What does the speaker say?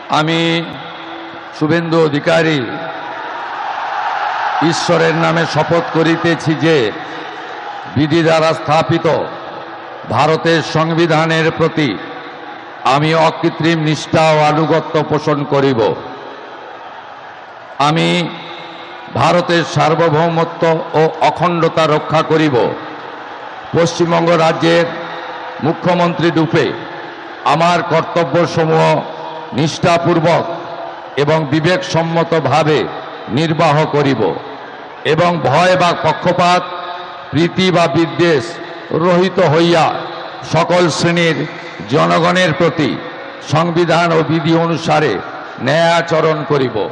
আমি শুভেন্দু অধিকারী ঈশ্বরের নামে শপথ করিতেছি যে বিধি দ্বারা স্থাপিত ভারতের সংবিধানের প্রতি আমি অকৃত্রিম নিষ্ঠা ও আনুগত্য পোষণ করিব। আমি ভারতের সার্বভৌমত্ব ও অখণ্ডতা রক্ষা করিব। পশ্চিমবঙ্গ রাজ্যের মুখ্যমন্ত্রী রূপে আমার কর্তব্যসমূহ নিষ্ঠাপূর্বক এবং বিবেকসম্মতভাবে নির্বাহ করিব এবং ভয় বা পক্ষপাত, প্রীতি বা বিদ্বেষ রহিত হইয়া সকল শ্রেণীর জনগণের প্রতি সংবিধান ও বিধি অনুসারে ন্যায় আচরণ করিব।